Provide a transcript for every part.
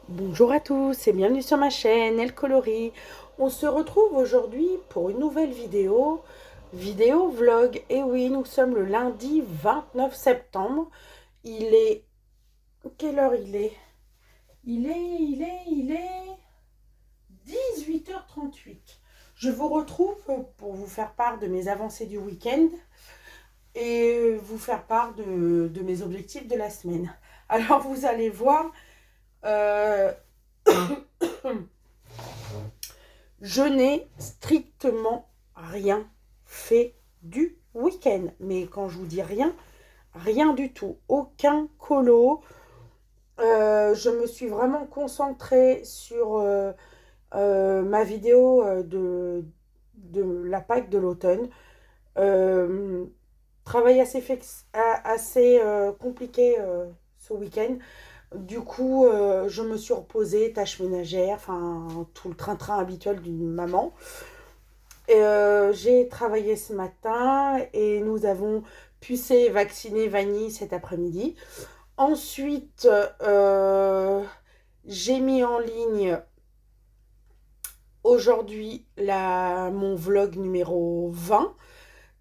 Bonjour à tous et bienvenue sur ma chaîne Elle Coloris. On se retrouve aujourd'hui pour une nouvelle vidéo vlog. Et oui, nous sommes le lundi 29 septembre. Il est... Quelle heure il est? Il est 18h38. Je vous retrouve pour vous faire part de mes avancées du week-end et vous faire part de mes objectifs de la semaine. Alors vous allez voir... euh, Je n'ai strictement rien fait du week-end. Mais quand je vous dis rien, rien du tout. Aucun colo. Je me suis vraiment concentrée sur ma vidéo de la Pâques de l'automne. Euh, Travail assez compliqué ce week-end. Du coup, je me suis reposée, tâches ménagères, enfin tout le train-train habituel d'une maman. J'ai travaillé ce matin et nous avons pucé et vacciné Vanille cet après-midi. Ensuite, j'ai mis en ligne aujourd'hui mon vlog numéro 20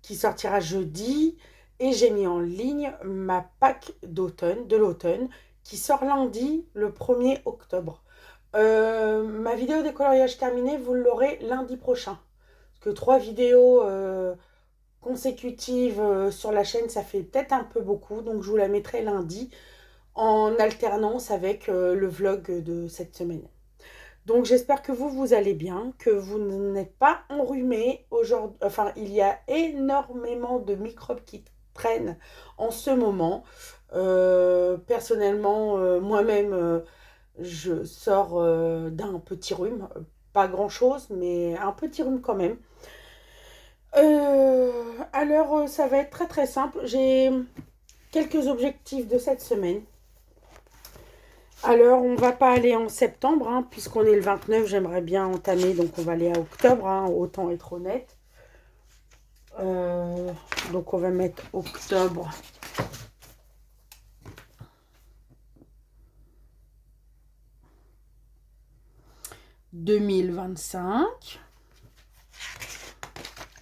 qui sortira jeudi. Et j'ai mis en ligne ma Pâques de l'automne, qui sort lundi, le 1er octobre. Ma vidéo décoloriage terminée, vous l'aurez lundi prochain. Parce que 3 vidéos consécutives sur la chaîne, ça fait peut-être un peu beaucoup. Donc je vous la mettrai lundi en alternance avec le vlog de cette semaine. Donc j'espère que vous allez bien, que vous n'êtes pas enrhumé aujourd'hui. Enfin, il y a énormément de microbes qui traînent en ce moment. Personnellement, moi-même, je sors d'un petit rhume. Pas grand-chose, mais un petit rhume quand même. Alors, ça va être très très simple. J'ai quelques objectifs de cette semaine. Alors, on va pas aller en septembre, hein, puisqu'on est le 29, j'aimerais bien entamer, donc on va aller à octobre, hein, autant être honnête. Euh, donc, on va mettre octobre 2025.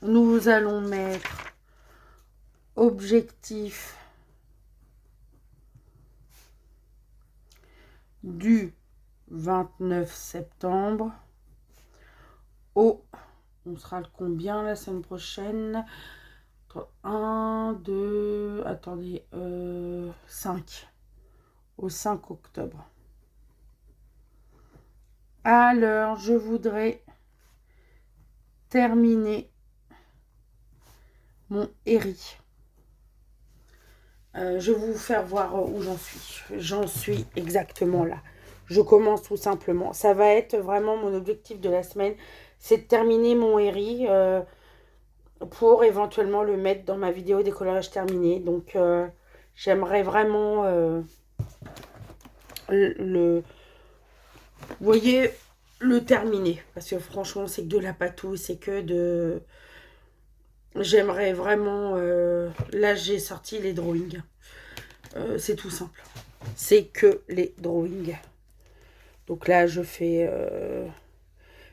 Nous allons mettre objectif du 29 septembre au... On sera le combien la semaine prochaine? 1, 2... Attendez, 5. Au 5 octobre. Alors, je voudrais terminer mon Eri. Je vais vous faire voir où j'en suis. J'en suis exactement là. Je commence tout simplement. Ça va être vraiment mon objectif de la semaine. C'est de terminer mon Eri pour éventuellement le mettre dans ma vidéo décollage terminé. Donc, j'aimerais vraiment vous voyez, le terminer. Parce que franchement, c'est que de la patouille. C'est que de... J'aimerais vraiment... là, j'ai sorti les drawings. C'est tout simple. C'est que les drawings. Donc là, je fais...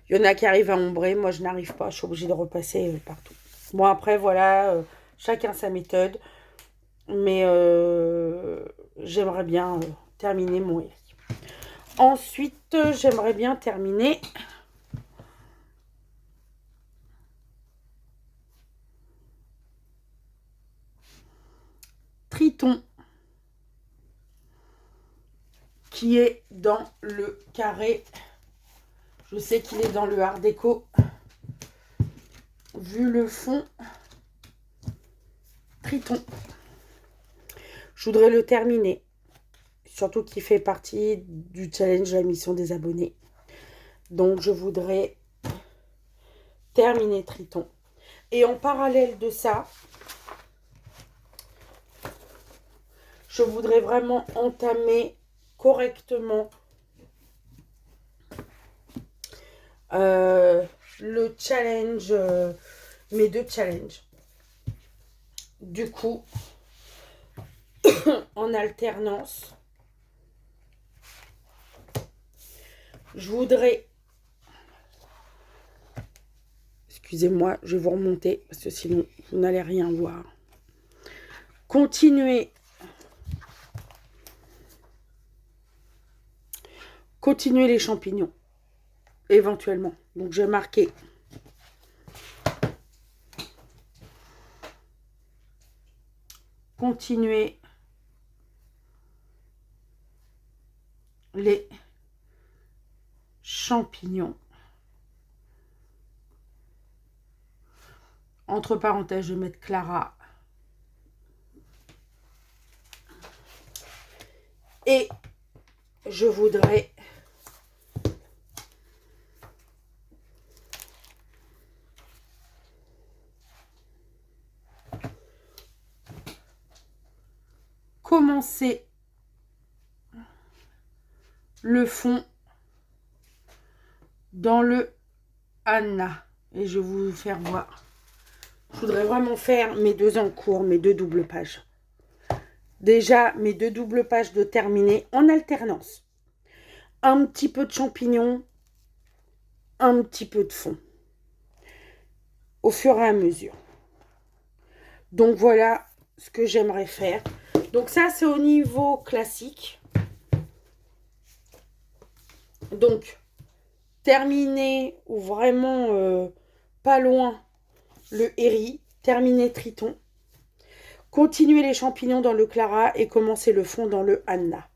Il y en a qui arrivent à ombrer. Moi, je n'arrive pas. Je suis obligée de repasser partout. Bon, après, voilà. Chacun sa méthode. Mais j'aimerais bien terminer mon Eri. Ensuite, j'aimerais bien terminer... Triton. Qui est dans le carré. Je sais qu'il est dans le art déco. Vu le fond, Triton. Je voudrais le terminer. Surtout qu'il fait partie du challenge de la mission des abonnés. Donc, je voudrais terminer Triton. Et en parallèle de ça, je voudrais vraiment entamer correctement le challenge, mes 2 challenges. Du coup, en alternance. Je voudrais... Excusez-moi, je vais vous remonter parce que sinon, vous n'allez rien voir. Continuez les champignons, éventuellement. Donc, je vais marquer continuer les champignons. Entre parenthèses, je vais mettre Clara. Et je voudrais commencer le fond dans le Anna. Et je vais vous faire voir. Je voudrais vraiment faire mes 2 encours, mes 2 doubles pages. Déjà, mes 2 doubles pages de terminer en alternance. Un petit peu de champignons, un petit peu de fond. Au fur et à mesure. Donc, voilà ce que j'aimerais faire. Donc, ça, c'est au niveau classique. Donc, terminer ou vraiment pas loin le héri, terminer Triton, continuer les champignons dans le Clara et commencer le fond dans le Anna.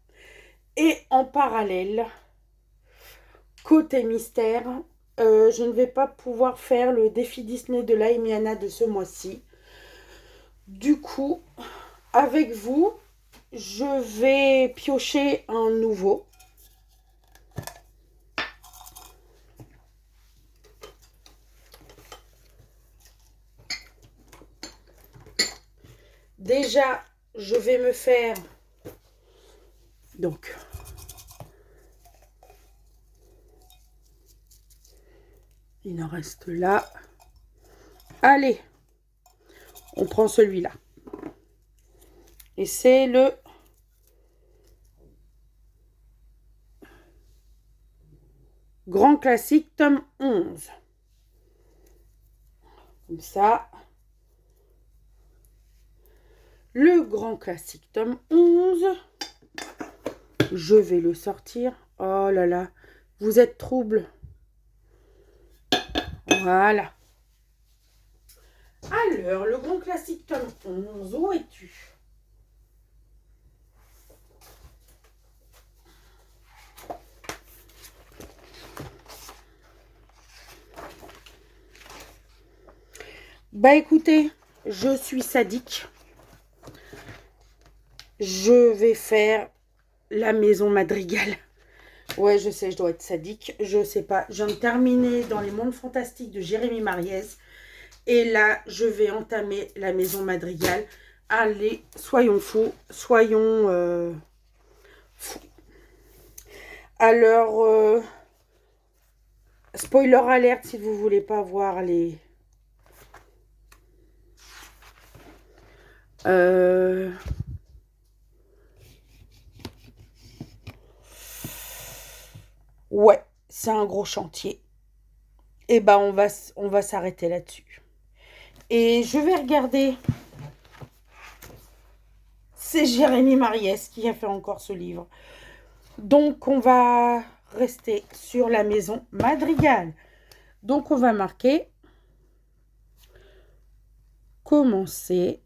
Et en parallèle, côté mystère, je ne vais pas pouvoir faire le défi Disney de l'Aimiana de ce mois-ci. Du coup, avec vous, je vais piocher un nouveau. Déjà, je vais me faire... Donc, il en reste là. Allez, on prend celui-là. Et c'est le... Grand classique, tome 11. Comme ça. Le grand classique, tome 11. Je vais le sortir. Oh là là, vous êtes trouble. Voilà. Alors, le grand classique, tome 11, où es-tu? Bah écoutez, je suis sadique. Je vais faire la maison Madrigal. Ouais, je sais, je dois être sadique. Je sais pas. Je viens de terminer dans les mondes fantastiques de Jérémy Mariez. Et là, je vais entamer la maison Madrigal. Allez, soyons fous. Soyons fous. Alors, spoiler alerte si vous voulez pas voir les... Ouais, c'est un gros chantier. Et ben, on va s'arrêter là-dessus. Et je vais regarder. C'est Jérémy Mariès qui a fait encore ce livre. Donc, on va rester sur la maison Madrigal. Donc, on va marquer commencer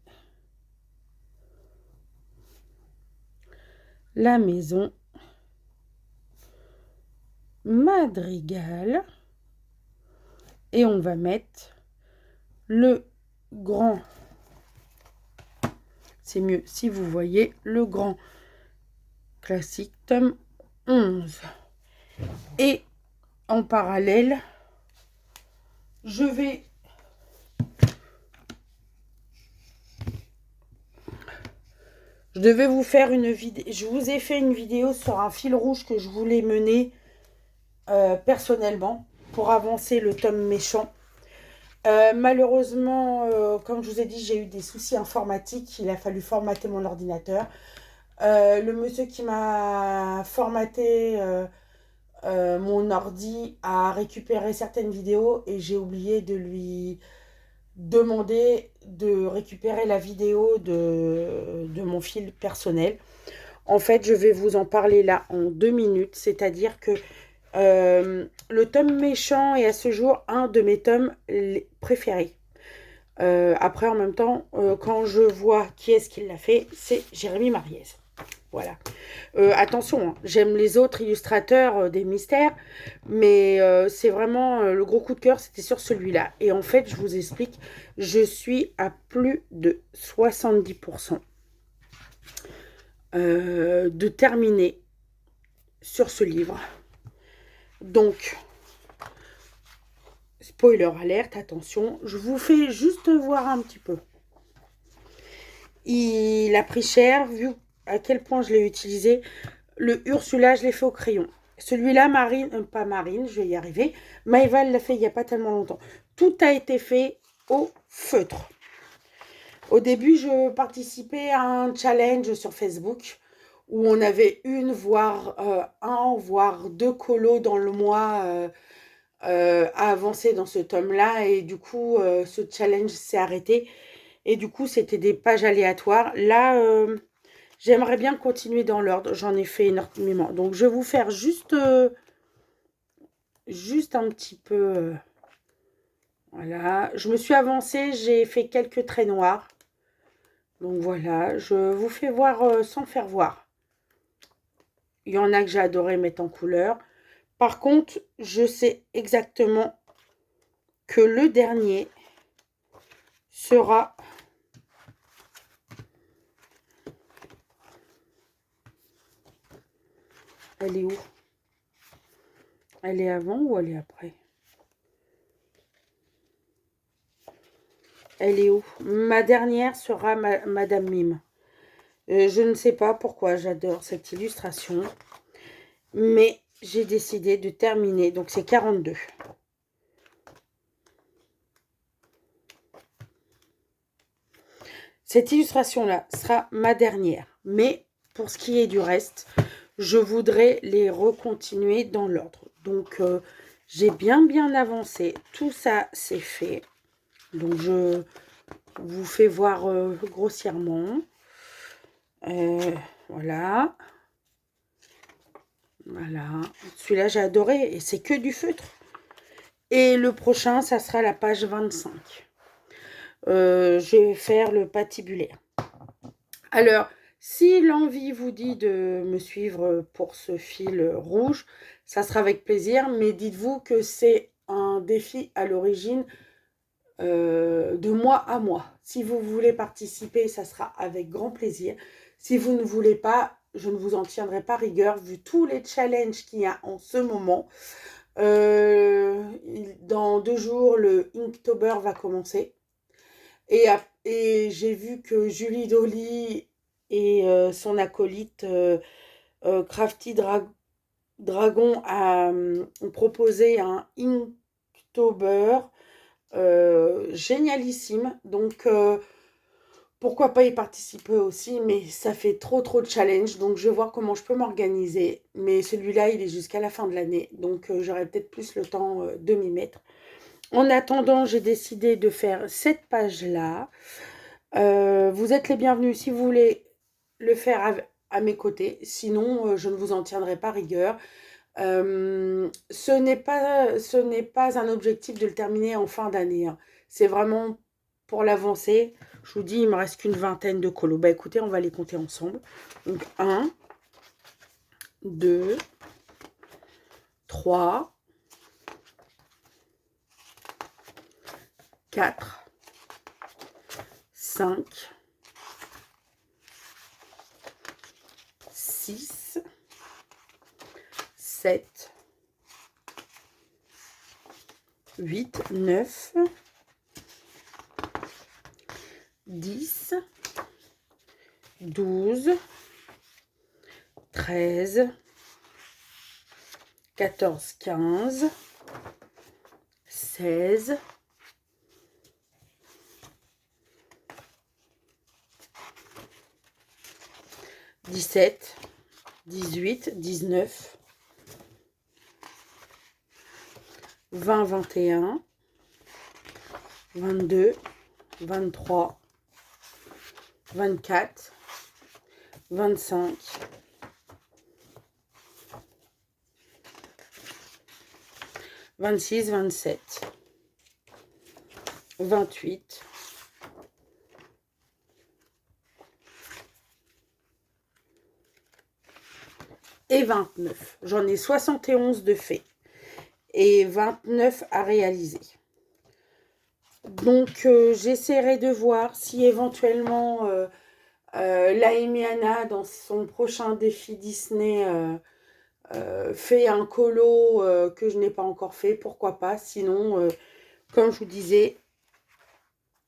la maison Madrigal. Et on va mettre le grand. C'est mieux si vous voyez le grand classique tome 11. Et en parallèle, je devais vous faire une vidéo. Je vous ai fait une vidéo sur un fil rouge que je voulais mener personnellement pour avancer le tome méchant. Malheureusement, comme je vous ai dit, j'ai eu des soucis informatiques. Il a fallu formater mon ordinateur. Le monsieur qui m'a formaté mon ordi a récupéré certaines vidéos et j'ai oublié de lui demander de récupérer la vidéo de mon fil personnel. En fait, je vais vous en parler là en 2 minutes, c'est-à-dire que le tome méchant est à ce jour un de mes tomes préférés. Après, en même temps, quand je vois qui est-ce qui l'a fait, c'est Jérémy Mariez. Voilà. Attention, hein, j'aime les autres illustrateurs des mystères, mais c'est vraiment le gros coup de cœur, c'était sur celui-là. Et en fait, je vous explique, je suis à plus de 70% de terminer sur ce livre. Donc, spoiler alerte, attention, je vous fais juste voir un petit peu. Il a pris cher, vu à quel point je l'ai utilisé. Le Ursula, je l'ai fait au crayon. Celui-là, Marine, pas Marine, je vais y arriver. Maëva l'a fait il n'y a pas tellement longtemps. Tout a été fait au feutre. Au début, je participais à un challenge sur Facebook où on avait voire deux colos dans le mois à avancer dans ce tome-là. Et du coup, ce challenge s'est arrêté. Et du coup, c'était des pages aléatoires. Là, j'aimerais bien continuer dans l'ordre. J'en ai fait énormément. Donc, je vais vous faire juste un petit peu... voilà. Je me suis avancée. J'ai fait quelques traits noirs. Donc, voilà. Je vous fais voir sans faire voir. Il y en a que j'ai adoré mettre en couleur. Par contre, je sais exactement que le dernier sera... Elle est où? Elle est avant ou elle est après? Elle est où? Ma dernière sera Madame Mime. Je ne sais pas pourquoi j'adore cette illustration. Mais j'ai décidé de terminer. Donc c'est 42. Cette illustration-là sera ma dernière. Mais pour ce qui est du reste, je voudrais les recontinuer dans l'ordre. Donc j'ai bien avancé. Tout ça, c'est fait. Donc je vous fais voir grossièrement. Voilà. Voilà. Celui-là, j'ai adoré. Et c'est que du feutre. Et le prochain, ça sera la page 25. Je vais faire le patibulaire. Alors, si l'envie vous dit de me suivre pour ce fil rouge, ça sera avec plaisir. Mais dites-vous que c'est un défi à l'origine de mois à mois. Si vous voulez participer, ça sera avec grand plaisir. Si vous ne voulez pas, je ne vous en tiendrai pas rigueur vu tous les challenges qu'il y a en ce moment. Dans 2 jours, le Inktober va commencer. Et j'ai vu que Julie Dolly et son acolyte Crafty Dragon ont proposé un Inktober génialissime. Donc, pourquoi pas y participer aussi, mais ça fait trop de challenge. Donc, je vais voir comment je peux m'organiser. Mais celui-là, il est jusqu'à la fin de l'année. Donc, j'aurai peut-être plus le temps de m'y mettre. En attendant, j'ai décidé de faire cette page-là. Vous êtes les bienvenus si vous voulez le faire à mes côtés. Sinon, je ne vous en tiendrai pas rigueur. Ce n'est pas un objectif de le terminer en fin d'année. Hein. C'est vraiment pour l'avancer. Je vous dis, il me reste qu'une vingtaine de colos. Bah écoutez, on va les compter ensemble. Donc 1, 2, 3, 4, 5, 6, 7, 8, 9, 10, 12, 13, 14, 15, 16, 17, 18, 19, 20, 21, 22, 23, 24, 25, 26, 27, 28, 29. J'en ai 71 de faits et 29 à réaliser. Donc, j'essaierai de voir si éventuellement Laimi Anna, dans son prochain défi Disney, fait un colo que je n'ai pas encore fait. Pourquoi pas. Sinon, comme je vous disais,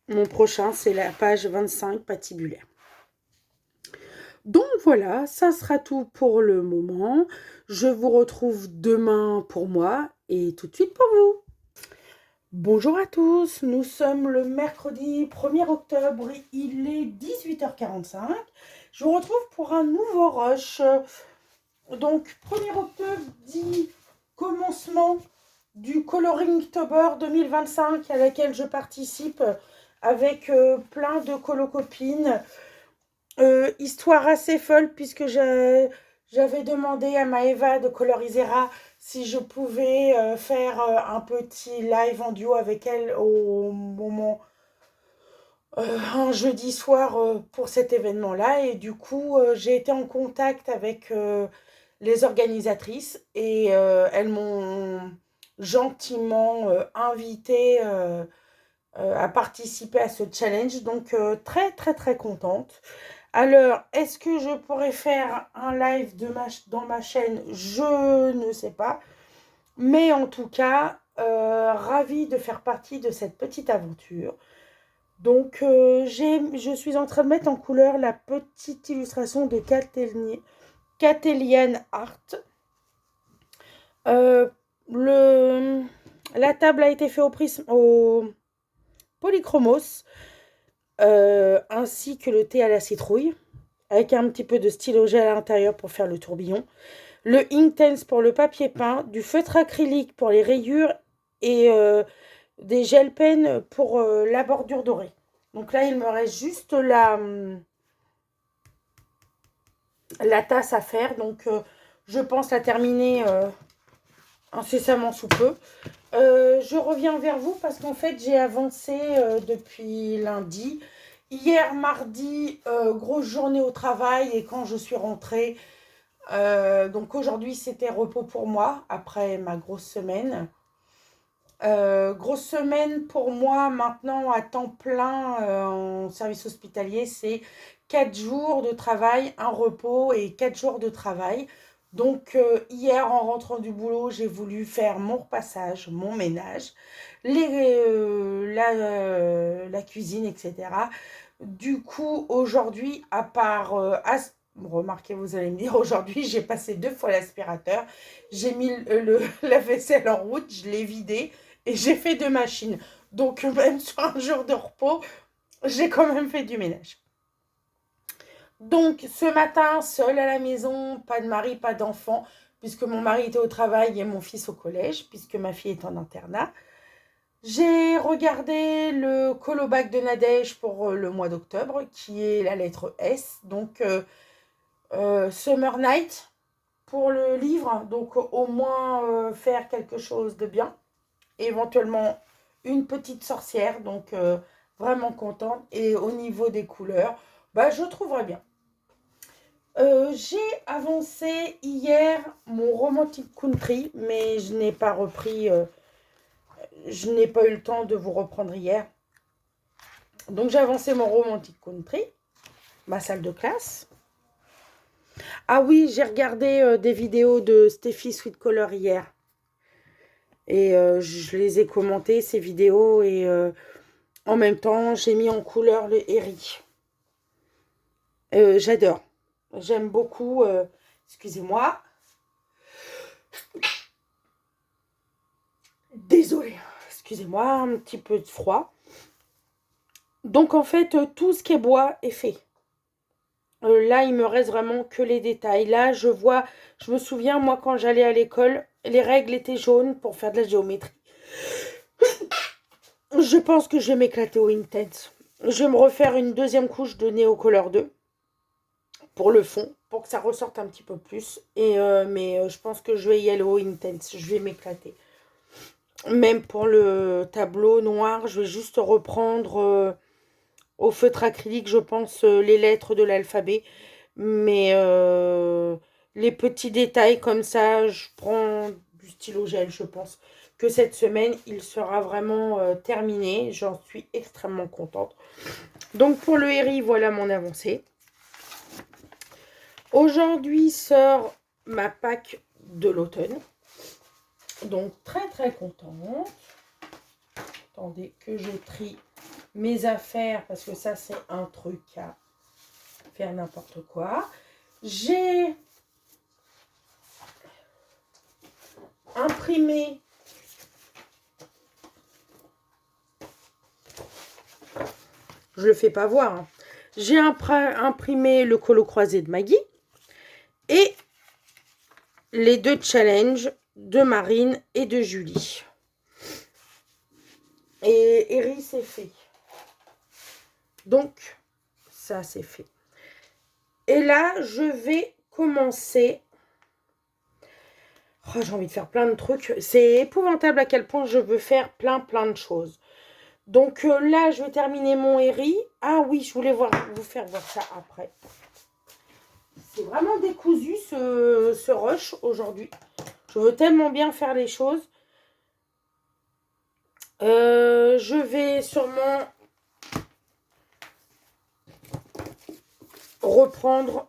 mon prochain, c'est la page 25 patibulaire. Donc voilà, ça sera tout pour le moment. Je vous retrouve demain pour moi et tout de suite pour vous. Bonjour à tous, nous sommes le mercredi 1er octobre, il est 18h45. Je vous retrouve pour un nouveau rush. Donc 1er octobre dit commencement du Coloringtober 2025 à laquelle je participe avec plein de colocopines. Histoire assez folle puisque j'avais demandé à Maëva de Colorisera si je pouvais faire un petit live en duo avec elle au moment, un jeudi soir pour cet événement-là. Et du coup, j'ai été en contact avec les organisatrices et elles m'ont gentiment invité à participer à ce challenge. Donc, très, très, très contente. Alors, est-ce que je pourrais faire un live dans ma chaîne? Je ne sais pas. Mais en tout cas, ravie de faire partie de cette petite aventure. Donc, je suis en train de mettre en couleur la petite illustration de Catéliane Art. La table a été faite au polychromos. Ainsi que le thé à la citrouille, avec un petit peu de stylo gel à l'intérieur pour faire le tourbillon, le Inktense pour le papier peint, du feutre acrylique pour les rayures et des gel pens pour la bordure dorée. Donc là, il me reste juste la tasse à faire, donc je pense la terminer incessamment sous peu. Je reviens vers vous parce qu'en fait, j'ai avancé depuis lundi. Hier, mardi, grosse journée au travail et quand je suis rentrée, donc aujourd'hui, c'était repos pour moi après ma grosse semaine. Grosse semaine pour moi maintenant à temps plein en service hospitalier, c'est 4 jours de travail, un repos et 4 jours de travail. Donc hier en rentrant du boulot, j'ai voulu faire mon repassage, mon ménage, la cuisine, etc. Du coup, aujourd'hui, à part... remarquez, vous allez me dire, aujourd'hui, j'ai passé 2 fois l'aspirateur. J'ai mis la vaisselle en route, je l'ai vidée et j'ai fait 2 machines. Donc, même sur un jour de repos, j'ai quand même fait du ménage. Donc, ce matin, seule à la maison, pas de mari, pas d'enfant, puisque mon mari était au travail et mon fils au collège, puisque ma fille est en internat. J'ai regardé le colobac de Nadège pour le mois d'octobre, qui est la lettre S, donc Summer Night pour le livre, donc au moins faire quelque chose de bien, éventuellement une petite sorcière, donc vraiment contente. Et au niveau des couleurs, bah, je trouverais bien. J'ai avancé hier mon Romantic Country, mais je n'ai pas repris, je n'ai pas eu le temps de vous reprendre hier. Donc j'ai avancé mon Romantic Country, ma salle de classe. Ah oui, j'ai regardé des vidéos de Steffi Sweet Color hier. Et je les ai commentées, ces vidéos, et en même temps, j'ai mis en couleur le Eri. J'adore. J'aime beaucoup. Excusez-moi. Désolée. Excusez-moi, un petit peu de froid. Donc, en fait, tout ce qui est bois est fait. Là, il me reste vraiment que les détails. Là, je me souviens, moi, quand j'allais à l'école, les règles étaient jaunes pour faire de la géométrie. Je pense que je vais m'éclater au Intense. Je vais me refaire une deuxième couche de Neocolor 2 pour le fond, pour que ça ressorte un petit peu plus. Mais je pense que je vais y aller au Intense. Je vais m'éclater. Même pour le tableau noir, je vais juste reprendre au feutre acrylique, je pense, les lettres de l'alphabet. Mais les petits détails comme ça, je prends du stylo gel, je pense que cette semaine, il sera vraiment terminé. J'en suis extrêmement contente. Donc pour le Herry, voilà mon avancée. Aujourd'hui sort ma Pâques de l'automne. Donc très très contente. Attendez que je trie mes affaires parce que ça c'est un truc à faire n'importe quoi. J'ai imprimé je le fais pas voir. Hein. J'ai imprimé le colo croisé de Maggie et les deux challenges de Marine et de Julie. Et Eri, c'est fait. Donc, ça, c'est fait. Et là, je vais commencer. Oh, j'ai envie de faire plein de trucs. C'est épouvantable à quel point je veux faire plein de choses. Donc là, je vais terminer mon Eri. Ah oui, je voulais vous faire voir ça après. C'est vraiment décousu ce rush aujourd'hui. Je veux tellement bien faire les choses. Je vais sûrement reprendre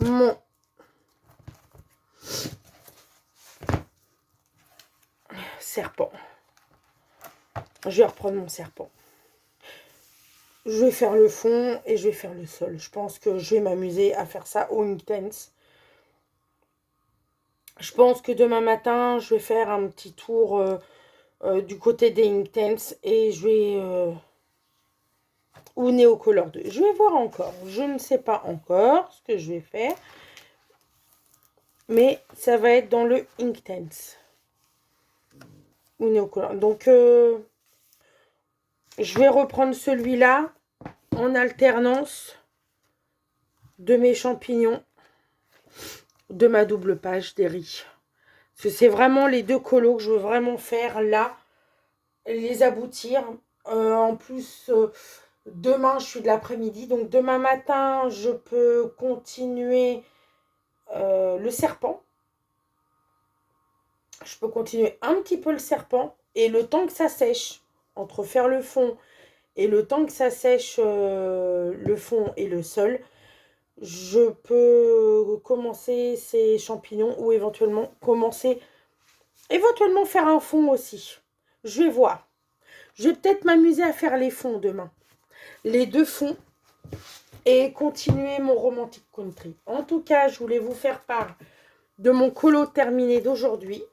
mon serpent. Je vais reprendre mon serpent. Je vais faire le fond et je vais faire le sol. Je pense que je vais m'amuser à faire ça au Intense. Je pense que demain matin, je vais faire un petit tour du côté des Intense et je vais... ou Neocolor 2. Je vais voir encore. Je ne sais pas encore ce que je vais faire. Mais ça va être dans le Intense. Ou Neocolor. Donc, je vais reprendre celui-là en alternance de mes champignons de ma double page des riz. Parce que c'est vraiment les deux colos que je veux vraiment faire là. Les aboutir. En plus... demain, je suis de l'après-midi. Donc, demain matin, je peux continuer le serpent. Je peux continuer un petit peu le serpent. Et le temps que ça sèche, entre faire le fond et le temps que ça sèche le fond et le sol, je peux commencer ces champignons ou éventuellement faire un fond aussi. Je vais voir. Je vais peut-être m'amuser à faire les fonds demain. Les deux fonds et continuer mon romantic country. En tout cas, je voulais vous faire part de mon colo terminé d'aujourd'hui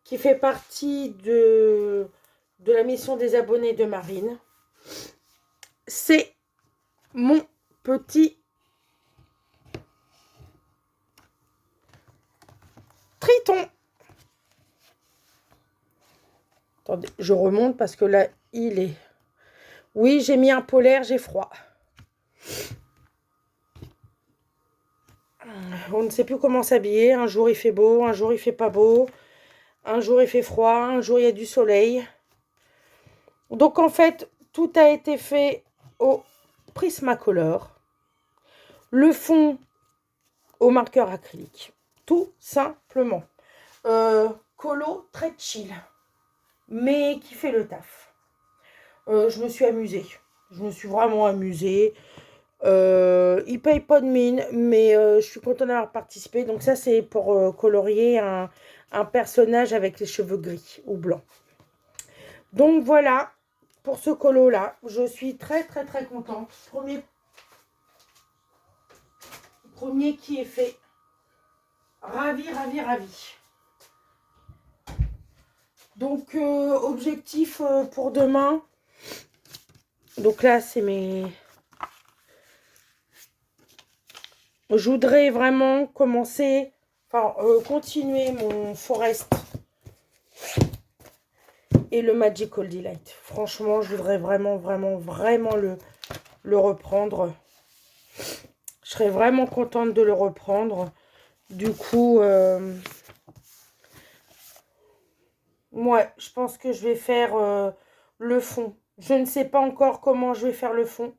qui fait partie de la mission des abonnés de Marine. C'est mon petit triton. Attendez, je remonte parce que là, il est... Oui, j'ai mis un polaire, j'ai froid. On ne sait plus comment s'habiller. Un jour, il fait beau, un jour, il fait pas beau. Un jour, il fait froid, un jour, il y a du soleil. Donc, en fait, tout a été fait au Prismacolor. Le fond au marqueur acrylique. Tout simplement. Colo très chill. Mais qui fait le taf. Je me suis amusée. Je me suis vraiment amusée. Il paye pas de mine, mais je suis contente d'avoir participé. Donc ça, c'est pour colorier un personnage avec les cheveux gris ou blancs. Donc voilà, pour ce colo-là, je suis très contente. Premier qui est fait. Ravi. Donc, objectif pour demain. Donc là, c'est mes... Je voudrais vraiment commencer, continuer mon forest et le Magical Delight. Franchement, je voudrais vraiment le reprendre. Je serais vraiment contente de le reprendre. Du coup, ouais, je pense que je vais faire le fond. Je ne sais pas encore comment je vais faire le fond.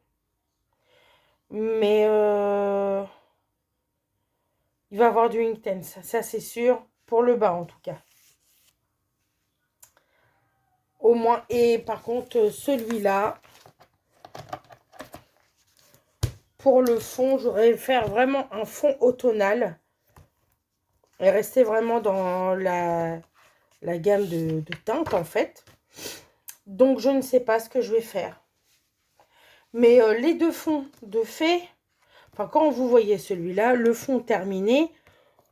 Mais il va y avoir du Inktense, ça c'est sûr. Pour le bas en tout cas. Au moins. Et par contre, celui-là, pour le fond, j'aurais faire vraiment un fond automnal. Et rester vraiment dans la gamme de teintes en fait. Donc je ne sais pas ce que je vais faire. Mais les deux fonds de fait, enfin quand vous voyez celui-là, le fond terminé,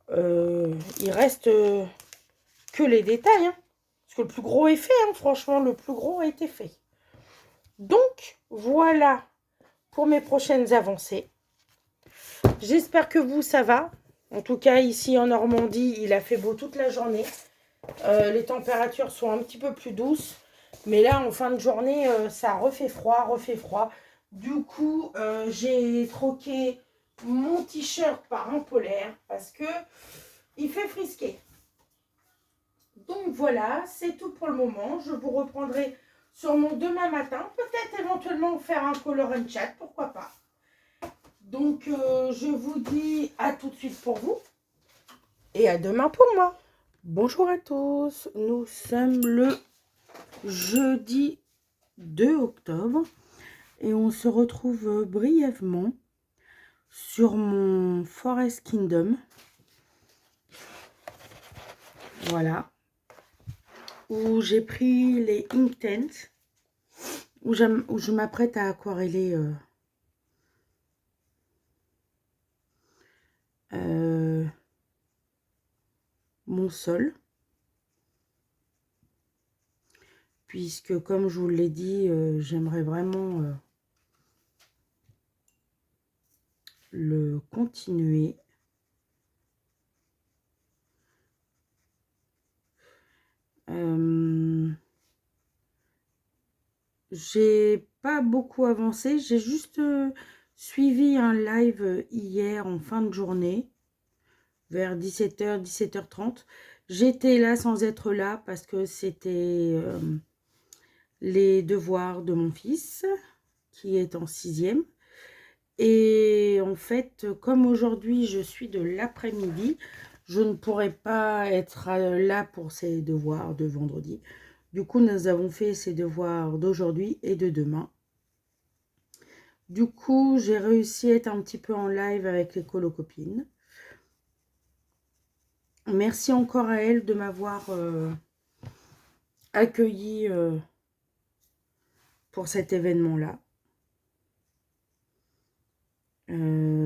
il reste que les détails. Hein. Parce que le plus gros est fait, hein, franchement, le plus gros a été fait. Donc, voilà pour mes prochaines avancées. J'espère que vous, ça va. En tout cas, ici en Normandie, il a fait beau toute la journée. Les températures sont un petit peu plus douces. Mais là, en fin de journée, ça refait froid, Du coup, j'ai troqué mon t-shirt par un polaire parce que il fait frisquer. Donc voilà, c'est tout pour le moment. Je vous reprendrai sûrement demain matin. Peut-être éventuellement faire un color and chat, pourquoi pas. Donc je vous dis à tout de suite pour vous. Et à demain pour moi. Bonjour à tous. Nous sommes le jeudi 2 octobre. Et on se retrouve brièvement sur mon Forest Kingdom. Voilà. Où j'ai pris les Inktense. Où je m'apprête à aquareller mon sol. Puisque, comme je vous l'ai dit, j'aimerais vraiment le continuer. J'ai pas beaucoup avancé. J'ai juste suivi un live hier en fin de journée. Vers 17h, 17h30. J'étais là sans être là parce que c'était les devoirs de mon fils qui est en 6e. Et en fait, comme aujourd'hui je suis de l'après-midi, je ne pourrais pas être là pour ces devoirs de vendredi. Du coup, nous avons fait ces devoirs d'aujourd'hui et de demain. Du coup, j'ai réussi à être un petit peu en live avec les colocopines. Merci encore à elle de m'avoir accueilli pour cet événement-là.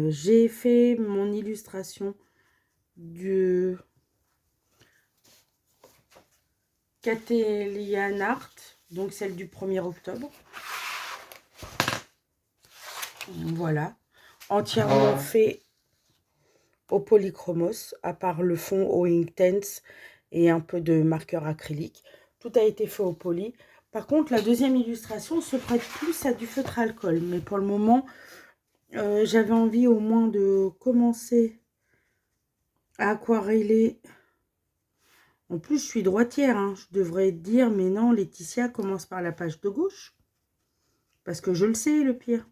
J'ai fait mon illustration du Cathelian Art, donc celle du 1er octobre. Voilà, entièrement fait au polychromos, à part le fond au Inktense et un peu de marqueur acrylique. Tout a été fait au poly. Par contre, la deuxième illustration se prête plus à du feutre alcool. Mais pour le moment, j'avais envie au moins de commencer à aquareller. En plus, je suis droitière, hein. Je devrais dire, mais non, Laetitia commence par la page de gauche. Parce que je le sais, le pire.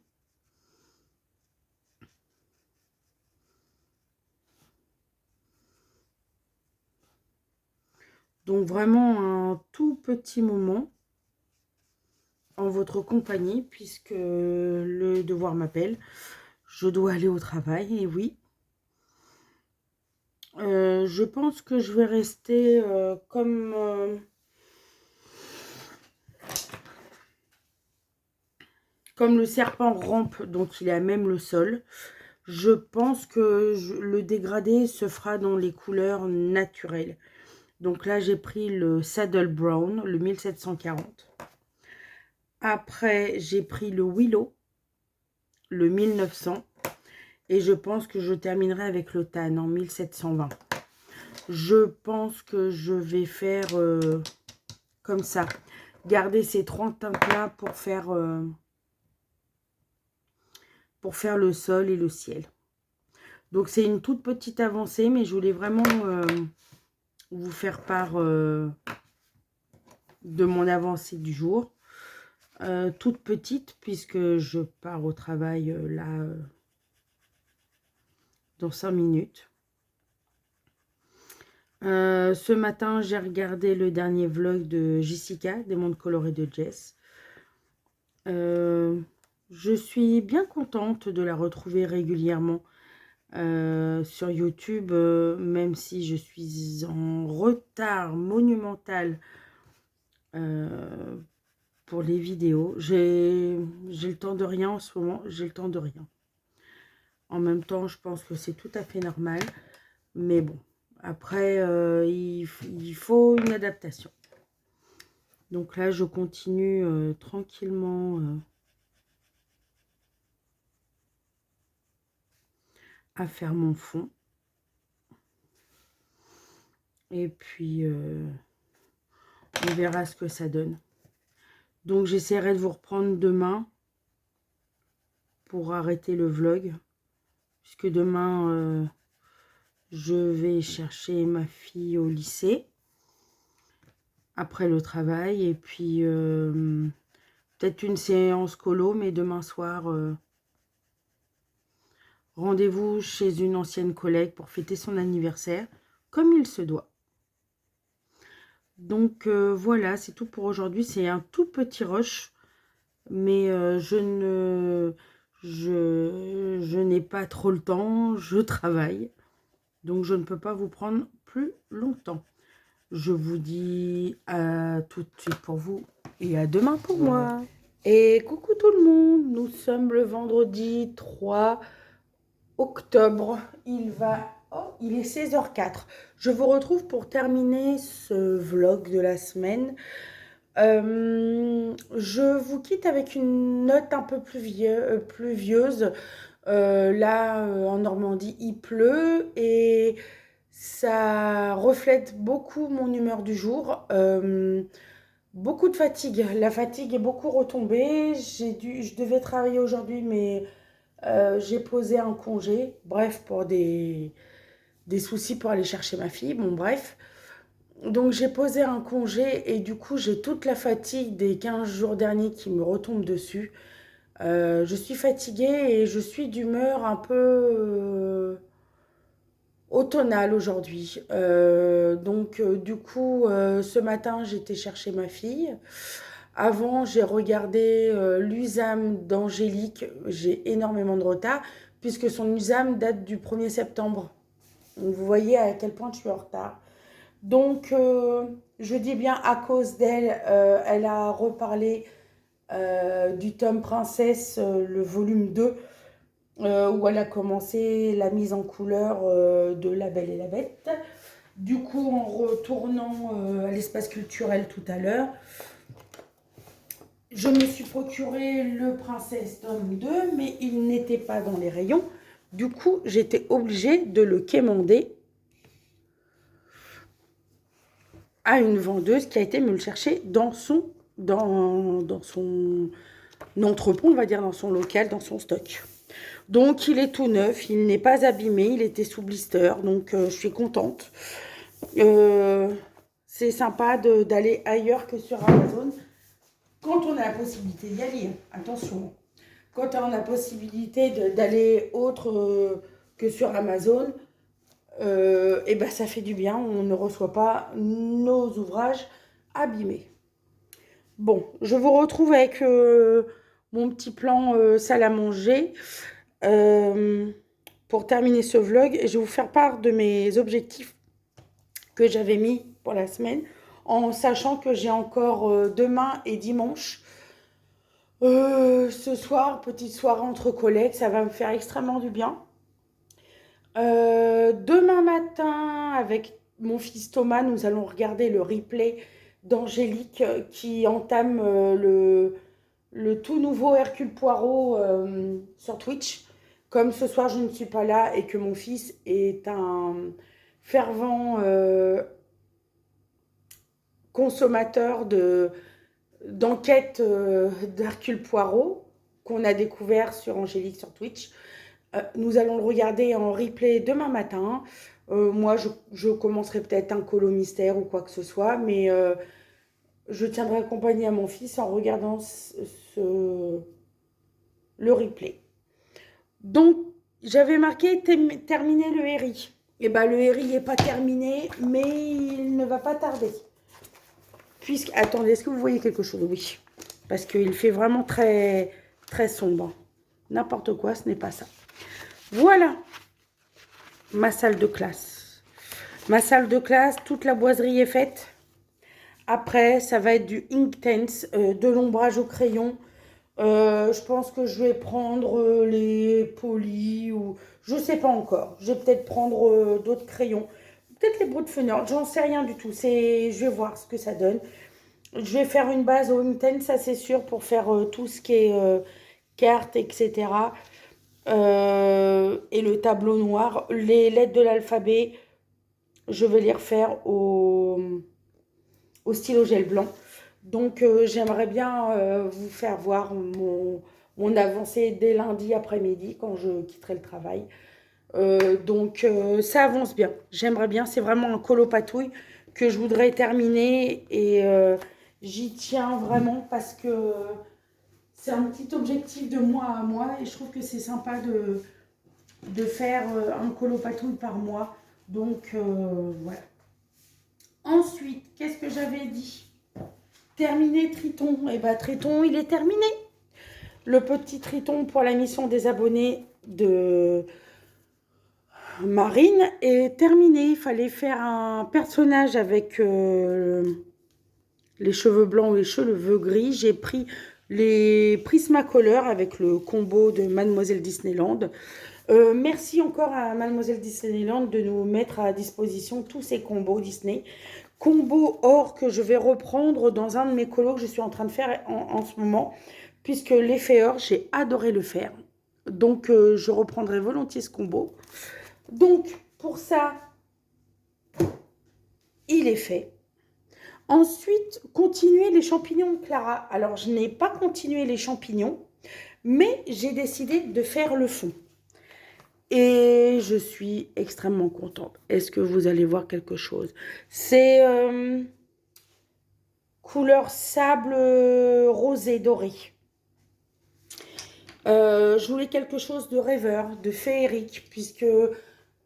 Donc vraiment un tout petit moment en votre compagnie, puisque le devoir m'appelle. Je dois aller au travail, et oui. Je pense que je vais rester comme le serpent rampe, donc il est à même le sol. Je pense que le dégradé se fera dans les couleurs naturelles. Donc là, j'ai pris le Saddle Brown, le 1740. Après, j'ai pris le Willow, le 1900. Et je pense que je terminerai avec le Tan en 1720. Je pense que je vais faire comme ça. garder ces 3 teintes-là pour faire le sol et le ciel. Donc, c'est une toute petite avancée, mais je voulais vraiment vous faire part de mon avancée du jour. Toute petite, puisque je pars au travail là dans 5 minutes. Ce matin, j'ai regardé le dernier vlog de Jessica, des mondes colorés de Jess. Je suis bien contente de la retrouver régulièrement sur YouTube, même si je suis en retard monumental pour les vidéos. J'ai le temps de rien en ce moment, j'ai le temps de rien. En même temps, je pense que c'est tout à fait normal. Mais bon, après, il faut une adaptation. Donc là, je continue tranquillement à faire mon fond. Et puis, on verra ce que ça donne. Donc, j'essaierai de vous reprendre demain pour arrêter le vlog. Puisque demain, je vais chercher ma fille au lycée. Après le travail. Et puis, peut-être une séance colo. Mais demain soir, rendez-vous chez une ancienne collègue pour fêter son anniversaire. Comme il se doit. Donc voilà, c'est tout pour aujourd'hui. C'est un tout petit rush, mais je n'ai pas trop le temps, je travaille. Donc je ne peux pas vous prendre plus longtemps. Je vous dis à tout de suite pour vous et à demain pour moi. Et coucou tout le monde, nous sommes le vendredi 3 octobre. Il est 16h04. Je vous retrouve pour terminer ce vlog de la semaine. Je vous quitte avec une note un peu pluvieuse. Là, en Normandie, il pleut et ça reflète beaucoup mon humeur du jour. Beaucoup de fatigue. La fatigue est beaucoup retombée. Je devais travailler aujourd'hui, mais j'ai posé un congé. Bref, pour des soucis pour aller chercher ma fille. Bon, bref. Donc, j'ai posé un congé et du coup, j'ai toute la fatigue des 15 jours derniers qui me retombe dessus. Je suis fatiguée et je suis d'humeur un peu automnale aujourd'hui. Du coup, ce matin, j'étais chercher ma fille. Avant, j'ai regardé l'USAM d'Angélique. J'ai énormément de retard puisque son USAM date du 1er septembre. Donc, vous voyez à quel point je suis en retard. Donc, je dis bien à cause d'elle, elle a reparlé du tome Princesse, le volume 2, où elle a commencé la mise en couleur de La Belle et la Bête. Du coup, en retournant à l'espace culturel tout à l'heure, je me suis procuré le Princesse tome 2, mais il n'était pas dans les rayons. Du coup, j'étais obligée de le quémander à une vendeuse qui a été me le chercher dans son entrepôt, on va dire, dans son local, dans son stock. Donc, il est tout neuf, il n'est pas abîmé, il était sous blister, donc je suis contente. C'est sympa d'aller ailleurs que sur Amazon, quand on a la possibilité d'y aller, attention. Quand on a la possibilité d'aller autre que sur Amazon, et ben ça fait du bien, on ne reçoit pas nos ouvrages abîmés. Bon, je vous retrouve avec mon petit plan salle à manger pour terminer ce vlog. Et je vais vous faire part de mes objectifs que j'avais mis pour la semaine, en sachant que j'ai encore demain et dimanche. Ce soir, petite soirée entre collègues, ça va me faire extrêmement du bien. Demain matin, avec mon fils Thomas, nous allons regarder le replay d'Angélique qui entame le tout nouveau Hercule Poirot sur Twitch. Comme ce soir je ne suis pas là et que mon fils est un fervent consommateur d'enquête d'Hercule Poirot qu'on a découvert sur Angélique sur Twitch. Nous allons le regarder en replay demain matin. Moi, je commencerai peut-être un colo mystère ou quoi que ce soit, mais je tiendrai compagnie à mon fils en regardant le replay. Donc, j'avais marqué terminer le Herri. Et bien, le Herri n'est pas terminé, mais il ne va pas tarder. Attendez, est-ce que vous voyez quelque chose? Oui. Parce qu'il fait vraiment très, très sombre. N'importe quoi, ce n'est pas ça. Voilà ma salle de classe. Ma salle de classe, toute la boiserie est faite. Après, ça va être du Inktense, de l'ombrage au crayon. Je pense que je vais prendre les polis ou... Je ne sais pas encore. Je vais peut-être prendre d'autres crayons. Peut-être les Brutfener. J'en sais rien du tout. Je vais voir ce que ça donne. Je vais faire une base au Inktense, ça c'est sûr, pour faire tout ce qui est cartes, etc. Et le tableau noir. Les lettres de l'alphabet, je vais les refaire au stylo gel blanc. Donc j'aimerais bien vous faire voir mon avancée dès lundi après-midi quand je quitterai le travail. Donc ça avance bien. J'aimerais bien. C'est vraiment un colopatouille que je voudrais terminer et j'y tiens vraiment parce que c'est un petit objectif de mois à mois et je trouve que c'est sympa de faire un colopatouille par mois. Donc voilà. Ensuite, qu'est-ce que j'avais dit? Terminé Triton. Et bien Triton, il est terminé. Le petit Triton pour la mission des abonnés de Marine est terminé. Il fallait faire un personnage avec les cheveux blancs ou les cheveux gris. J'ai pris les Prismacolor avec le combo de Mademoiselle Disneyland. Merci encore à Mademoiselle Disneyland de nous mettre à disposition tous ces combos Disney. Combo or que je vais reprendre dans un de mes colos que je suis en train de faire en ce moment. Puisque l'effet or, j'ai adoré le faire. Donc, je reprendrai volontiers ce combo. Donc, pour ça, il est fait. Ensuite, continuer les champignons Clara. Alors, je n'ai pas continué les champignons, mais j'ai décidé de faire le fond. Et je suis extrêmement contente. Est-ce que vous allez voir quelque chose? C'est couleur sable rosé doré. Je voulais quelque chose de rêveur, de féerique, puisque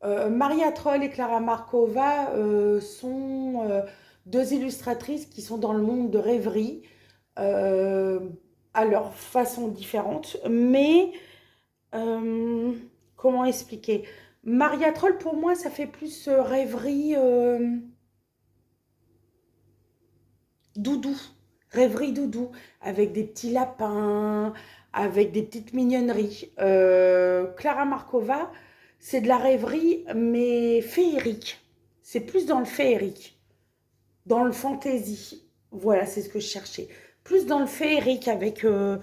Maria Troll et Clara Markova sont deux illustratrices qui sont dans le monde de rêverie, à leur façon différente. Mais, comment expliquer? Maria Troll, pour moi, ça fait plus rêverie doudou. Rêverie doudou, avec des petits lapins, avec des petites mignonneries. Clara Markova, c'est de la rêverie, mais féerique. C'est plus dans le féerique, dans le fantasy. Voilà, c'est ce que je cherchais. Plus dans le féerique, avec le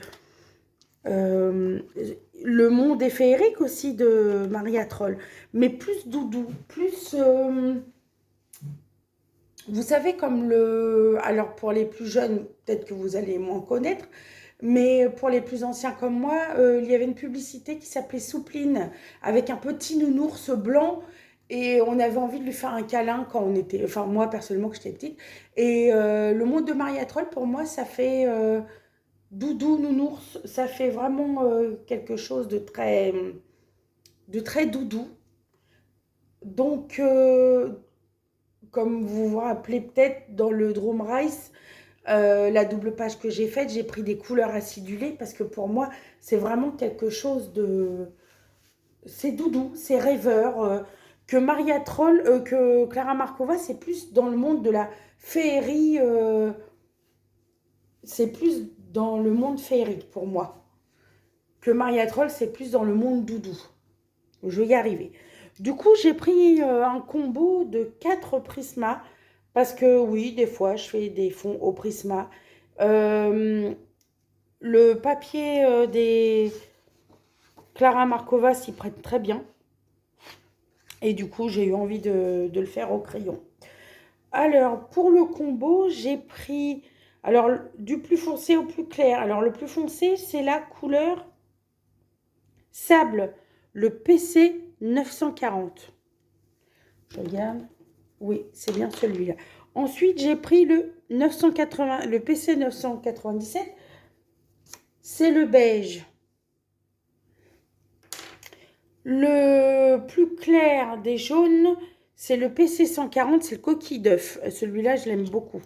monde est féerique aussi de Maria Troll, mais plus doudou, plus... vous savez, comme le... Alors, pour les plus jeunes, peut-être que vous allez moins connaître, mais pour les plus anciens comme moi, il y avait une publicité qui s'appelait Soupline, avec un petit nounours blanc, et on avait envie de lui faire un câlin quand on était... Enfin, moi, personnellement, que j'étais petite. Et le monde de Maria Troll, pour moi, ça fait doudou, nounours. Ça fait vraiment quelque chose de très doudou. Donc... comme vous vous rappelez peut-être, dans le Drum Rice, la double page que j'ai faite, j'ai pris des couleurs acidulées parce que pour moi, c'est vraiment quelque chose de... C'est doudou, c'est rêveur. Que Maria Troll, que Clara Markova, c'est plus dans le monde de la féerie. C'est plus dans le monde féerique pour moi. Que Maria Troll, c'est plus dans le monde doudou. Je vais y arriver. Du coup, j'ai pris un combo de 4 Prisma. Parce que oui, des fois, je fais des fonds au Prisma. Le papier des Clara Markova s'y prête très bien. Et du coup, j'ai eu envie de le faire au crayon. Alors, pour le combo, j'ai pris... Alors, du plus foncé au plus clair. Alors, le plus foncé, c'est la couleur sable, le PC 940. Je regarde. Oui, c'est bien celui-là. Ensuite, j'ai pris le 980, le PC 997. C'est le beige. Le plus clair des jaunes, c'est le PC 140, c'est le coquille d'œuf. Celui-là, je l'aime beaucoup.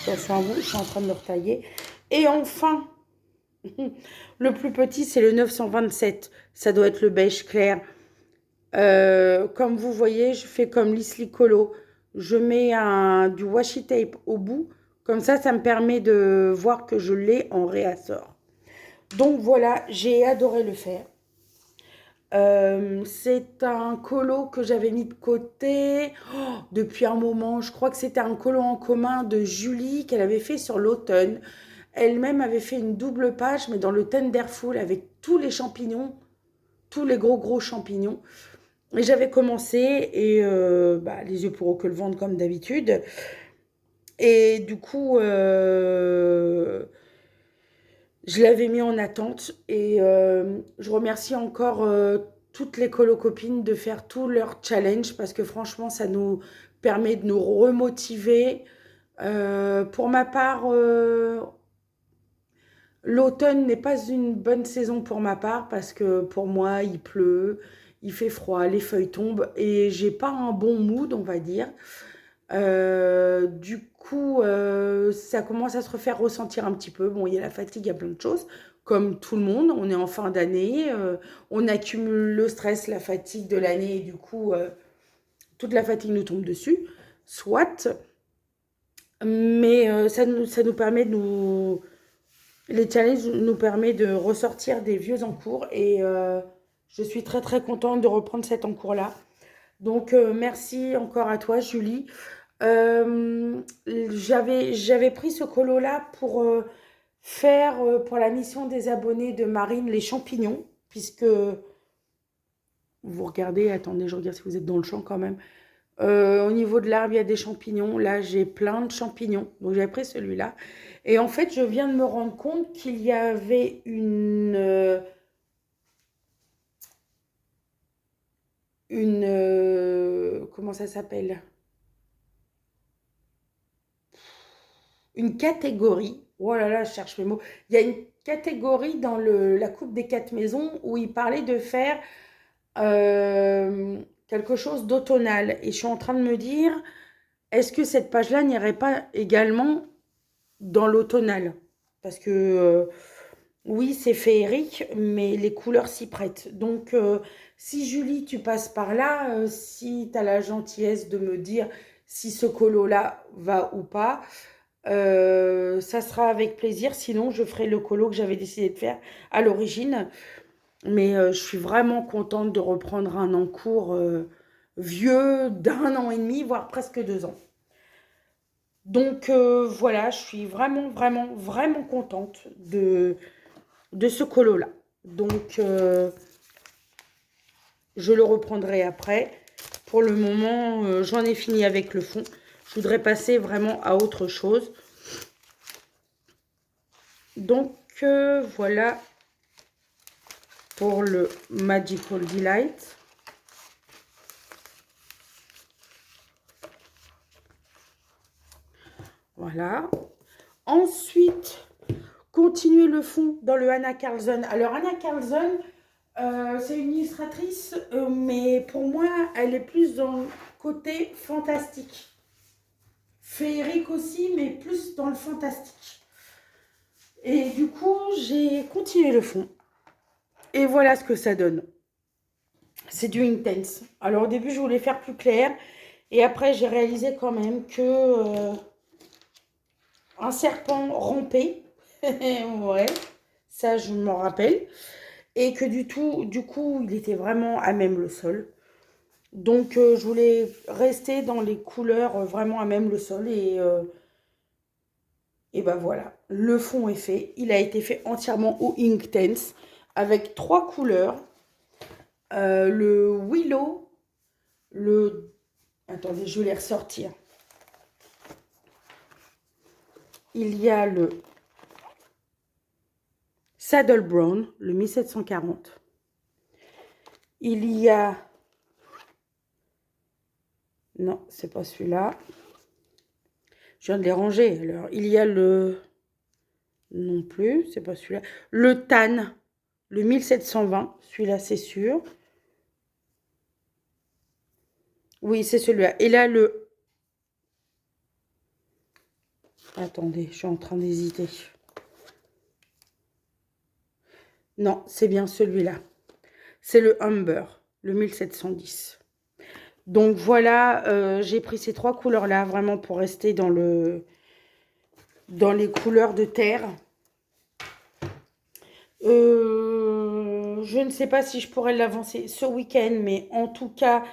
Attention à vous, je suis en train de le retailler. Et enfin, le plus petit, c'est le 927. Ça doit être le beige clair. Comme vous voyez, je fais comme Lisli Colo. Je mets du washi tape au bout. Comme ça me permet de voir que je l'ai en réassort. Donc voilà, j'ai adoré le faire. C'est un colo que j'avais mis de côté depuis un moment. Je crois que c'était un colo en commun de Julie qu'elle avait fait sur l'automne. Elle-même avait fait une double page, mais dans le Tenderful avec tous les champignons, tous les gros champignons. Et j'avais commencé et les yeux pour eux que le ventre comme d'habitude. Et du coup, je l'avais mis en attente et je remercie encore toutes les colocopines de faire tout leur challenge parce que franchement, ça nous permet de nous remotiver. Pour ma part, l'automne n'est pas une bonne saison pour ma part parce que pour moi, il pleut, il fait froid, les feuilles tombent et j'ai pas un bon mood, on va dire. Du coup, ça commence à se refaire ressentir un petit peu. Bon, il y a la fatigue, il y a plein de choses. Comme tout le monde, on est en fin d'année, on accumule le stress, la fatigue de l'année, et du coup, toute la fatigue nous tombe dessus. Soit, mais ça nous permet de nous... Les challenges nous permettent de ressortir des vieux encours et je suis très contente de reprendre cet encours-là. Donc, merci encore à toi, Julie. J'avais pris ce colo-là pour faire pour la mission des abonnés de Marine les champignons, puisque vous regardez, attendez, je regarde si vous êtes dans le champ quand même. Au niveau de l'arbre, il y a des champignons. Là, j'ai plein de champignons. Donc, j'ai pris celui-là. Et en fait, je viens de me rendre compte qu'il y avait comment ça s'appelle? Une catégorie. Oh là là, je cherche mes mots. Il y a une catégorie dans la Coupe des 4 maisons où il parlait de faire quelque chose d'automnal. Et je suis en train de me dire, est-ce que cette page-là n'irait pas également dans l'automnal? Parce que oui, c'est féerique, mais les couleurs s'y prêtent. Donc, si Julie, tu passes par là, si tu as la gentillesse de me dire si ce colo-là va ou pas, ça sera avec plaisir. Sinon, je ferai le colo que j'avais décidé de faire à l'origine. Mais je suis vraiment contente de reprendre un encours vieux d'1 an et demi, voire presque 2 ans. Donc voilà, je suis vraiment contente de ce colo-là. Donc je le reprendrai après. Pour le moment, j'en ai fini avec le fond. Je voudrais passer vraiment à autre chose. Donc voilà pour le Magical Delight. Voilà. Ensuite, continuer le fond dans le Anna Carlson. Alors, Anna Carlson, c'est une illustratrice, mais pour moi, elle est plus dans le côté fantastique. Féerique aussi, mais plus dans le fantastique. Et du coup, j'ai continué le fond. Et voilà ce que ça donne. C'est du intense. Alors, au début, je voulais faire plus clair. Et après, j'ai réalisé quand même que un serpent rampait. Ouais, ça, je m'en rappelle. Et que du coup, il était vraiment à même le sol. Donc, je voulais rester dans les couleurs vraiment à même le sol. Et ben voilà, le fond est fait. Il a été fait entièrement au Inktense avec 3 couleurs. Le Willow, Attendez, je vais les ressortir. il y a le Saddle Brown, le 1740. Il y a... Non, c'est pas celui-là. Je viens de les ranger. Alors, il y a le... Non plus, c'est pas celui-là. Le Tan, le 1720. Celui-là, c'est sûr. Oui, c'est celui-là. Et là, le... Attendez, je suis en train d'hésiter. Non, c'est bien celui-là. C'est le Humber, le 1710. Donc voilà, j'ai pris ces trois couleurs-là, vraiment pour rester dans les couleurs de terre. Je ne sais pas si je pourrais l'avancer ce week-end, mais en tout cas,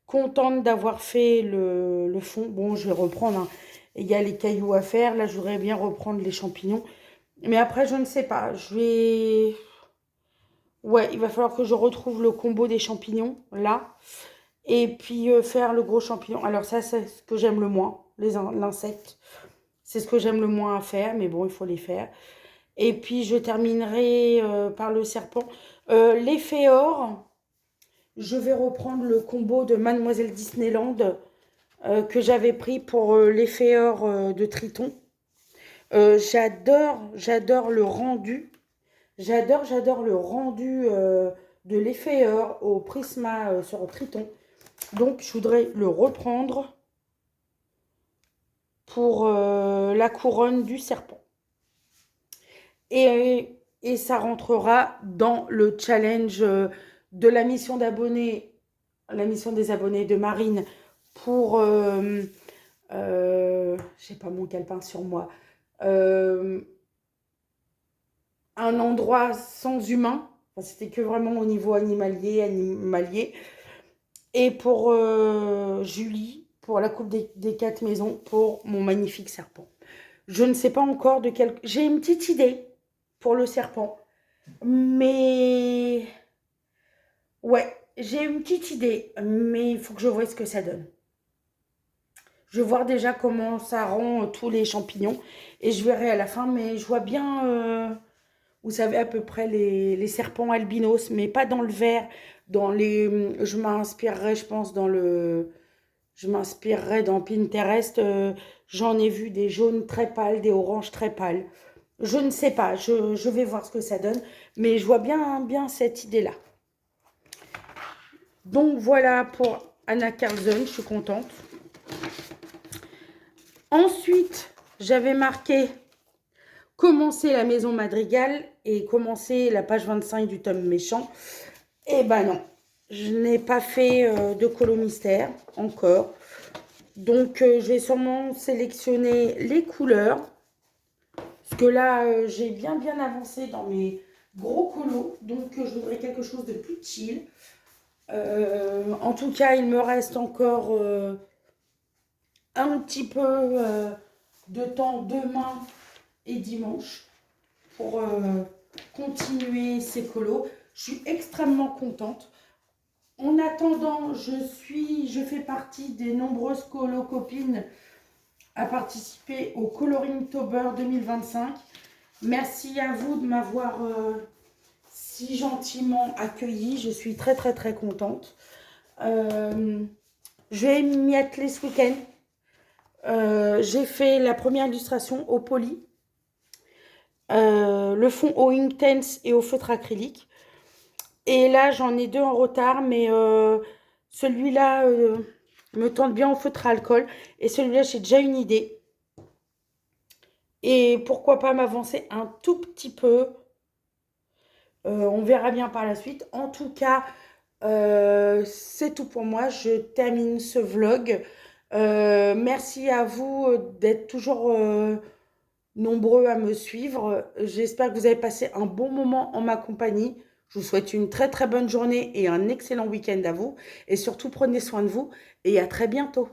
contente d'avoir fait le fond. Bon, je vais reprendre, hein. Il y a les cailloux à faire. Là, je voudrais bien reprendre les champignons. Mais après, je ne sais pas. Je vais... Ouais, il va falloir que je retrouve le combo des champignons, là. Et puis faire le gros champignon. Alors ça, c'est ce que j'aime le moins, l'insecte. C'est ce que j'aime le moins à faire, mais bon, il faut les faire. Et puis je terminerai par le serpent. L'effet or, je vais reprendre le combo de Mademoiselle Disneyland que j'avais pris pour l'effet or de Triton. J'adore le rendu. J'adore le rendu de l'effet or au Prisma sur Triton. Donc, je voudrais le reprendre pour la couronne du serpent. Et ça rentrera dans le challenge de la mission d'abonnés, la mission des abonnés de Marine pour, j'ai pas mon calepin sur moi, un endroit sans humain. Enfin, c'était que vraiment au niveau animalier. Et pour Julie, pour la coupe des 4 maisons, pour mon magnifique serpent. Je ne sais pas encore de quel... J'ai une petite idée pour le serpent. Mais... Ouais, j'ai une petite idée. Mais il faut que je voie ce que ça donne. Je vais voir déjà comment ça rend tous les champignons. Et je verrai à la fin. Mais je vois bien... vous savez à peu près les serpents albinos, mais pas dans le vert. Je m'inspirerai, je pense, je m'inspirerai dans Pinterest. J'en ai vu des jaunes très pâles, des oranges très pâles. Je ne sais pas, je vais voir ce que ça donne. Mais je vois bien cette idée-là. Donc voilà pour Anna Carlson, je suis contente. Ensuite, j'avais marqué commencer la maison Madrigal et commencer la page 25 du tome méchant. Eh ben non, je n'ai pas fait de colo mystère encore. Donc, je vais sûrement sélectionner les couleurs. Parce que là, j'ai bien avancé dans mes gros colos. Donc, je voudrais quelque chose de plus chill. En tout cas, il me reste encore un petit peu de temps demain et dimanche pour continuer ces colos. Je suis extrêmement contente. En attendant, je fais partie des nombreuses colo copines à participer au Coloringtober 2025. Merci à vous de m'avoir si gentiment accueillie. Je suis très contente. Je vais m'y atteler ce week-end. J'ai fait la première illustration au poly. Le fond au Inktense et au feutre acrylique. Et là, j'en ai 2 en retard, mais celui-là me tente bien au feutre à alcool. Et celui-là, j'ai déjà une idée. Et pourquoi pas m'avancer un tout petit peu. On verra bien par la suite. En tout cas, c'est tout pour moi. Je termine ce vlog. Merci à vous d'être toujours nombreux à me suivre. J'espère que vous avez passé un bon moment en ma compagnie. Je vous souhaite une très bonne journée et un excellent week-end à vous. Et surtout, prenez soin de vous et à très bientôt.